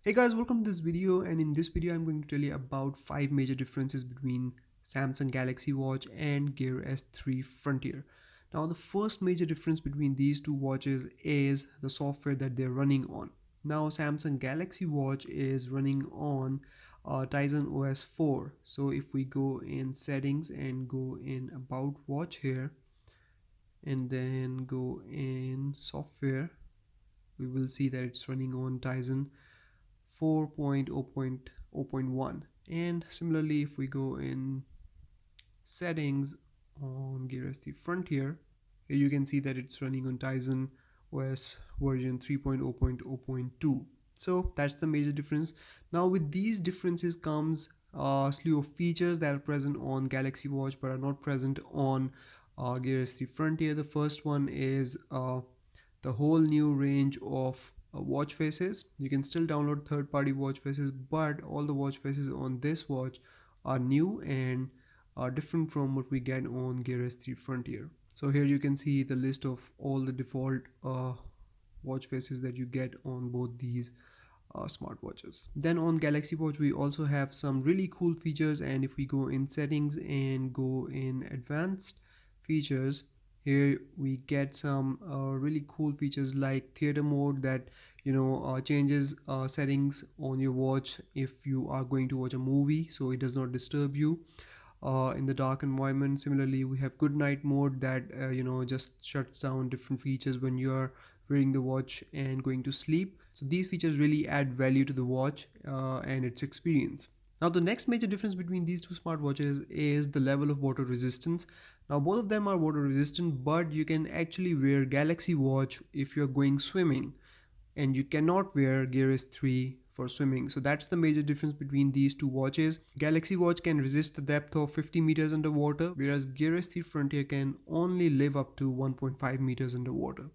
Hey guys, welcome to this video, and in this video I'm going to tell you about 5 major differences between Samsung Galaxy Watch and Gear S3 Frontier. Now the first major difference between these two watches is the software that they're running on. Now Samsung Galaxy Watch is running on Tizen OS 4. So if we go in settings and go in about watch here and then go in software, we will see that it's running on Tizen 4.0.0.1. And similarly, if we go in settings on Gear S3 Frontier, here you can see that it's running on Tizen OS version 3.0.0.2. So that's the major difference. Now with these differences comes a slew of features that are present on Galaxy Watch but are not present on Gear S3 Frontier. The first one is the whole new range of watch faces. You can still download third-party watch faces, but all the watch faces on this watch are new and are different from what we get on Gear S3 Frontier. So here you can see the list of all the default watch faces that you get on both these smartwatches. Then on Galaxy Watch we also have some really cool features, and if we go in settings and go in advanced features, here we get some really cool features like theater mode that changes settings on your watch if you are going to watch a movie, so it does not disturb you in the dark environment. Similarly, we have good night mode that just shuts down different features when you are wearing the watch and going to sleep. So these features really add value to the watch and its experience. Now the next major difference between these two smartwatches is the level of water resistance. Now both of them are water resistant, but you can actually wear Galaxy Watch if you're going swimming, and you cannot wear Gear S3 for swimming. So that's the major difference between these two watches. Galaxy Watch can resist the depth of 50 meters underwater, whereas Gear S3 Frontier can only live up to 1.5 meters underwater.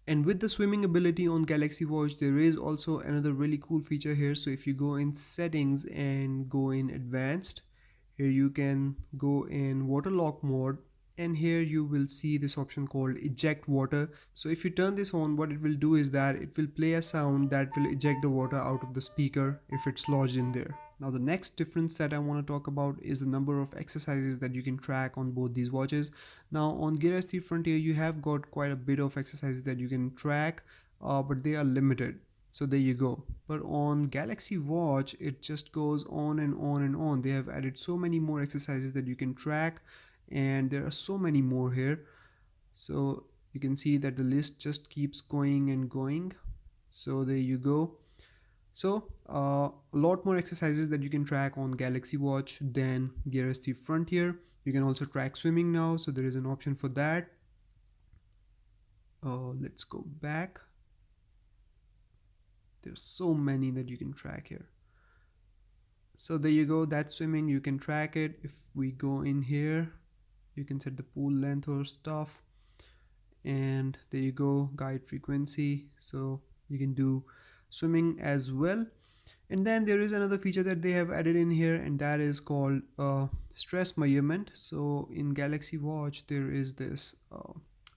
And with the swimming ability on Galaxy Watch, there is also another really cool feature here. So if you go in settings and go in advanced, here you can go in water lock mode, and here you will see this option called eject water. So if you turn this on, what it will do is that it will play a sound that will eject the water out of the speaker if it's lodged in there. Now the next difference that I want to talk about is the number of exercises that you can track on both these watches. Now on Gear S3 Frontier you have got quite a bit of exercises that you can track, but they are limited. So there you go. But on Galaxy Watch it just goes on and on and on. They have added so many more exercises that you can track, and there are so many more here. So you can see that the list just keeps going and going. So there you go. So a lot more exercises that you can track on Galaxy Watch than Gear S3 Frontier. You can also track swimming now, so there is an option for that. Let's go back. There's so many that you can track here. So there you go, that's swimming, you can track it. If we go in here, you can set the pool length or stuff, and there you go, guide frequency, so you can do swimming as well. And then there is another feature that they have added in here, and that is called stress measurement. So in Galaxy Watch there is this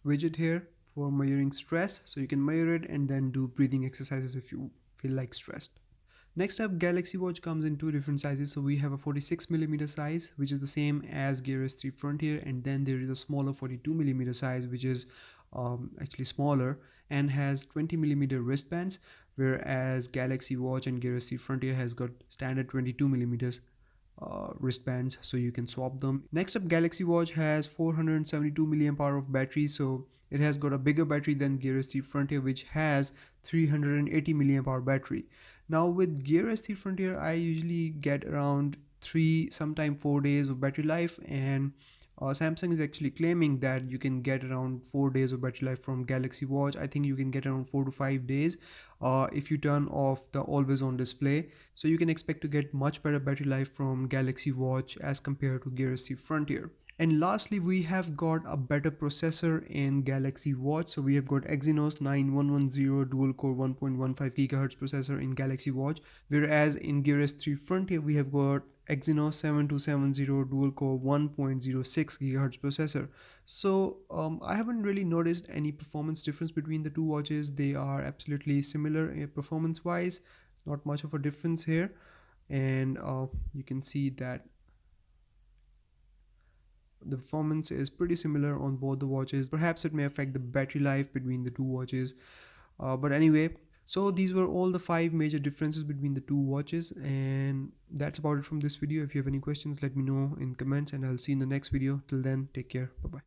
widget here for measuring stress, so you can measure it and then do breathing exercises if you feel like stressed. Next up, Galaxy Watch comes in two different sizes. So we have a 46mm size, which is the same as Gear S3 Frontier, and then there is a smaller 42mm size, which is actually smaller and has 20mm wristbands, whereas Galaxy Watch and Gear S3 Frontier has got standard 22mm wristbands, so you can swap them. Next up, Galaxy Watch has 472 milliamp hour of battery, so it has got a bigger battery than Gear S3 Frontier, which has 380 milliamp hour battery. Now with Gear S3 Frontier I usually get around 3, sometimes 4 days of battery life, and Samsung is actually claiming that you can get around 4 days of battery life from Galaxy Watch. I think you can get around 4 to 5 days if you turn off the always on display. So you can expect to get much better battery life from Galaxy Watch as compared to Gear S3 Frontier. And lastly, we have got a better processor in Galaxy Watch. So we have got Exynos 9110 dual core 1.15 GHz processor in Galaxy Watch, whereas in Gear S3 Frontier we have got Exynos 7270 dual core 1.06 GHz processor. So I haven't really noticed any performance difference between the two watches. They are absolutely similar performance wise. not much of a difference here. And you can see that the performance is pretty similar on both the watches. Perhaps it may affect the battery life between the two watches, but anyway, so these were all the 5 major differences between the two watches, and that's about it from this video. If you have any questions, let me know in comments, and I'll see you in the next video. Till then, take care. Bye bye.